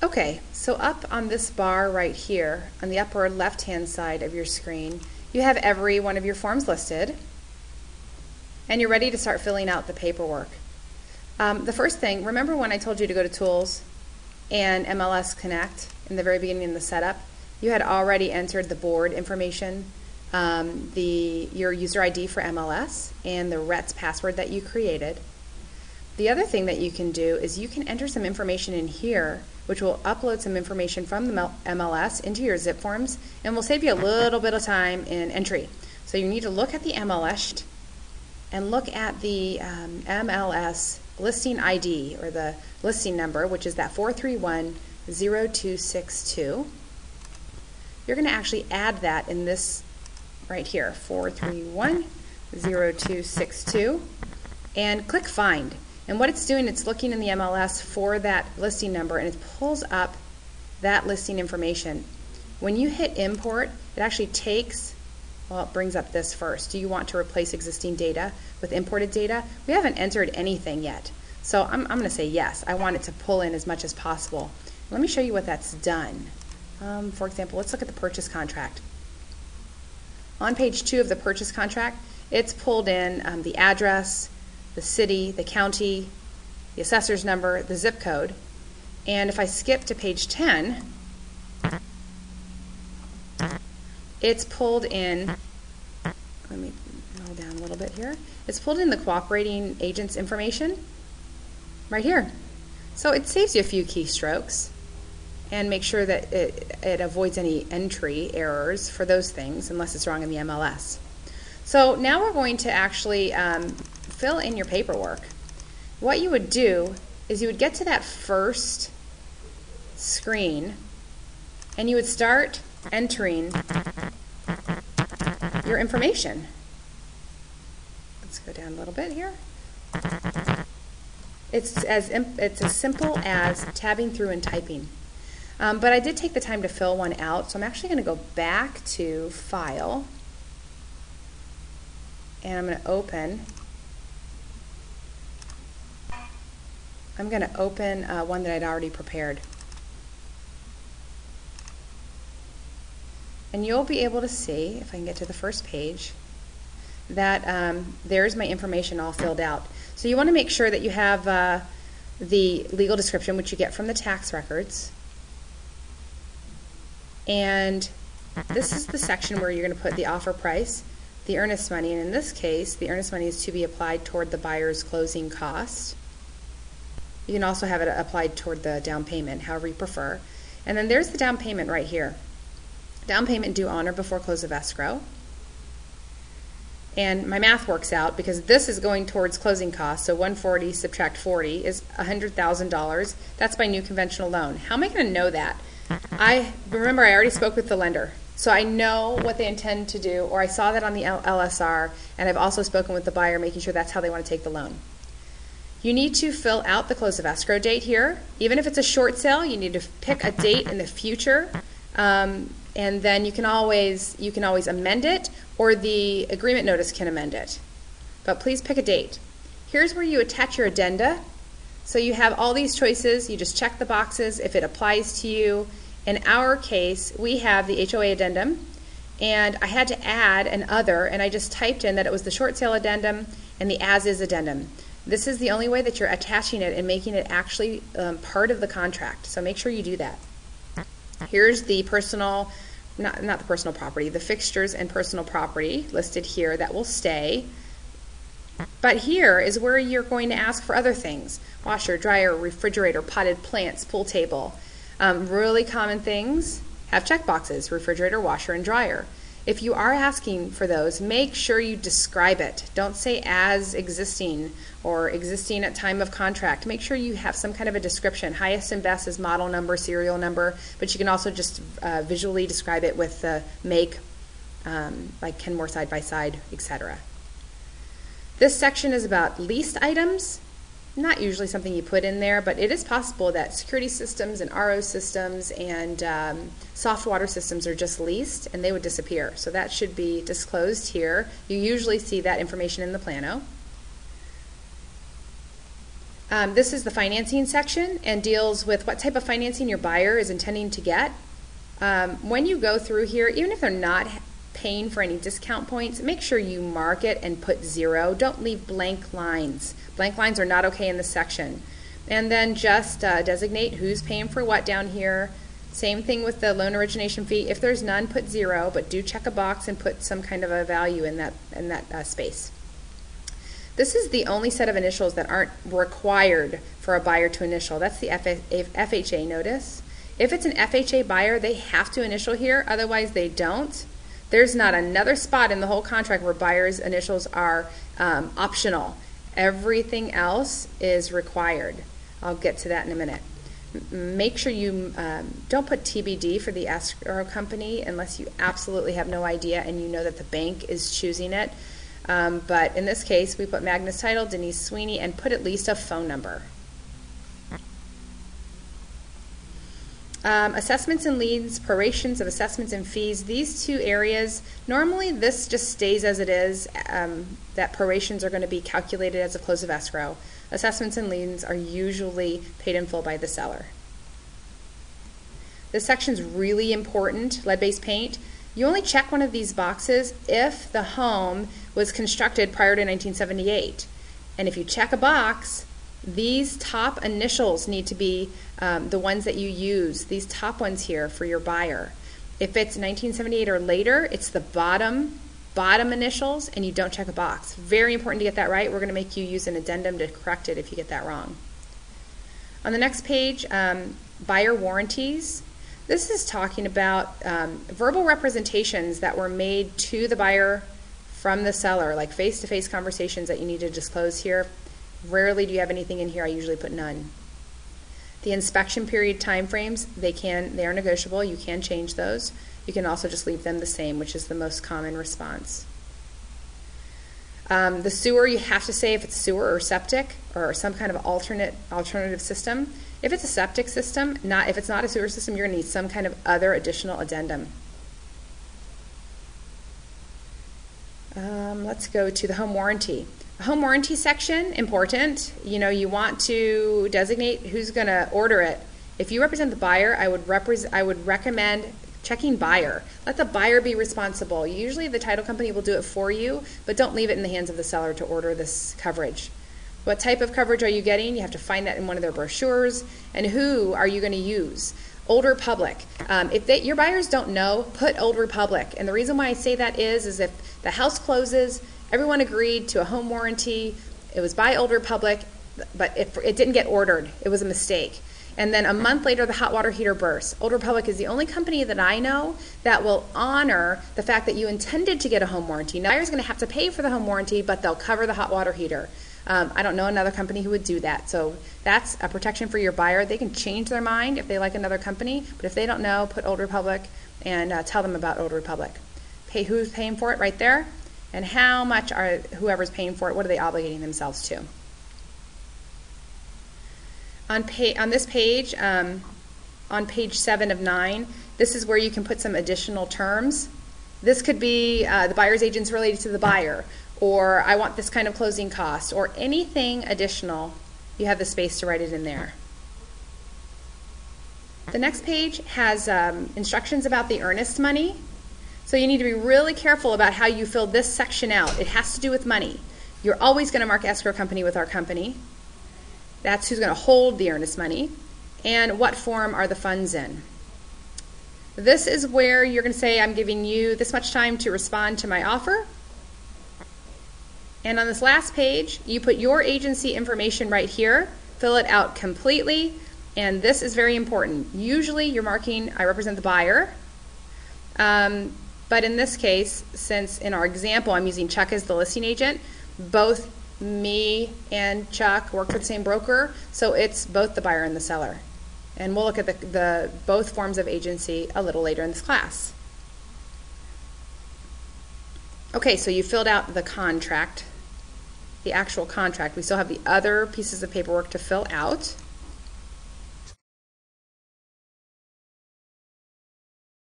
Okay, so up on this bar right here, on the upper left-hand side of your screen, you have every one of your forms listed, and you're ready to start filling out the paperwork. The first thing, remember when I told you to go to Tools and MLS Connect in the very beginning of the setup? You had already entered the board information, your user ID for MLS, and the RETS password that you created. The other thing that you can do is you can enter some information in here, which will upload some information from the MLS into your Zipforms, and will save you a little bit of time in entry. So you need to look at the MLS and look at the MLS listing ID, or the listing number, which is that 4310262. You're going to actually add that in this right here, 4310262, and click Find. And what it's doing, it's looking in the MLS for that listing number, and it pulls up that listing information. When you hit import, it actually takes, well, it brings up this first. Do you want to replace existing data with imported data? We haven't entered anything yet. So I'm going to say yes. I want it to pull in as much as possible. Let me show you what that's done. For example, let's look at the purchase contract. On page 2 of the purchase contract, it's pulled in the address, the city, the county, the assessor's number, the zip code. And if I skip to page 10, it's pulled in, let me roll down a little bit here, it's pulled in the cooperating agent's information right here. So it saves you a few keystrokes, and make sure that it avoids any entry errors for those things unless it's wrong in the MLS. So now we're going to actually fill in your paperwork. What you would do is you would get to that first screen and you would start entering your information. Let's go down a little bit here. It's as simple as tabbing through and typing. But I did take the time to fill one out, so I'm actually going to go back to File, and I'm going to open one that I'd already prepared. And you'll be able to see, if I can get to the first page, that there's my information all filled out. So you want to make sure that you have the legal description, which you get from the tax records. And this is the section where you're going to put the offer price, the earnest money, and in this case, the earnest money is to be applied toward the buyer's closing cost. You can also have it applied toward the down payment, however you prefer. And then there's the down payment right here. Down payment due on or before close of escrow. And my math works out because this is going towards closing costs, so 140 subtract 40 is $100,000. That's my new conventional loan. How am I going to know that? Remember, I already spoke with the lender, so I know what they intend to do, or I saw that on the LSR, and I've also spoken with the buyer, making sure that's how they want to take the loan. You need to fill out the close of escrow date here. Even if it's a short sale, you need to pick a date in the future, and then you can always amend it, or the agreement notice can amend it. But please pick a date. Here's where you attach your addenda. So you have all these choices. You just check the boxes if it applies to you. In our case, we have the HOA addendum, and I had to add an other, and I just typed in that it was the short sale addendum and the as-is addendum. This is the only way that you're attaching it and making it actually part of the contract. So make sure you do that. Here's the personal, not the personal property, the fixtures and personal property listed here that will stay. But here is where you're going to ask for other things: washer, dryer, refrigerator, potted plants, pool table. Really common things have check boxes: refrigerator, washer, and dryer. If you are asking for those, make sure you describe it. Don't say as existing or existing at time of contract. Make sure you have some kind of a description. Highest and best is model number, serial number, but you can also just visually describe it with the make, like Kenmore side by side, etc. This section is about leased items. Not usually something you put in there, but it is possible that security systems and RO systems and soft water systems are just leased and they would disappear. So that should be disclosed here. You usually see that information in the plano. This is the financing section and deals with what type of financing your buyer is intending to get. When you go through here, even if they're not paying for any discount points, make sure you mark it and put 0. Don't leave blank lines. Blank lines are not okay in this section. And then just designate who's paying for what down here. Same thing with the loan origination fee. If there's none, put 0, but do check a box and put some kind of a value in that space. This is the only set of initials that aren't required for a buyer to initial. That's the FHA notice. If it's an FHA buyer, they have to initial here, otherwise they don't. There's not another spot in the whole contract where buyers' initials are optional. Everything else is required. I'll get to that in a minute. Make sure you don't put TBD for the escrow company unless you absolutely have no idea and you know that the bank is choosing it. But in this case, we put Magnus Title, Denise Sweeney, and put at least a phone number. Assessments and liens, prorations of assessments and fees, these two areas, normally this just stays as it is, that prorations are going to be calculated as a close of escrow. Assessments and liens are usually paid in full by the seller. This section's really important, lead-based paint. You only check one of these boxes if the home was constructed prior to 1978. And if you check a box, these top initials need to be the ones that you use, these top ones here for your buyer. If it's 1978 or later, it's the bottom initials, and you don't check a box. Very important to get that right. We're going to make you use an addendum to correct it if you get that wrong. On the next page, buyer warranties. This is talking about verbal representations that were made to the buyer from the seller, like face-to-face conversations that you need to disclose here. Rarely do you have anything in here. I usually put none. The inspection period timeframes, they are negotiable. You can change those. You can also just leave them the same, which is the most common response. The sewer, you have to say if it's sewer or septic or some kind of alternative system. If it's a septic system, if it's not a sewer system, you're going to need some kind of other additional addendum. Let's go to the home warranty. Home warranty section, important. You know, you want to designate who's going to order it. If you represent the buyer, I would recommend checking buyer. Let the buyer be responsible. Usually the title company will do it for you, but don't leave it in the hands of the seller to order this coverage. What type of coverage are you getting? You have to find that in one of their brochures. And who are you going to use? Old Republic. If your buyers don't know, put Old Republic. And the reason why I say that is if the house closes, everyone agreed to a home warranty, it was by Old Republic, but it didn't get ordered. It was a mistake. And then a month later, the hot water heater bursts. Old Republic is the only company that I know that will honor the fact that you intended to get a home warranty. Now, the buyer's going to have to pay for the home warranty, but they'll cover the hot water heater. I don't know another company who would do that. So that's a protection for your buyer. They can change their mind if they like another company, but if they don't know, put Old Republic and tell them about Old Republic. Who's paying for it right there, and how much are whoever's paying for it, what are they obligating themselves to? On this page, on page 7 of 9, this is where you can put some additional terms. This could be the buyer's agent's related to the buyer, or I want this kind of closing cost, or anything additional. You have the space to write it in there. The next page has instructions about the earnest money. So you need to be really careful about how you fill this section out. It has to do with money. You're always going to mark escrow company with our company. That's who's going to hold the earnest money. And what form are the funds in? This is where you're going to say, I'm giving you this much time to respond to my offer. And on this last page, you put your agency information right here. Fill it out completely. And this is very important. Usually you're marking, I represent the buyer. But in this case, since in our example I'm using Chuck as the listing agent, both me and Chuck work for the same broker, so it's both the buyer and the seller. And we'll look at the both forms of agency a little later in this class. Okay, so you filled out the contract, the actual contract. We still have the other pieces of paperwork to fill out.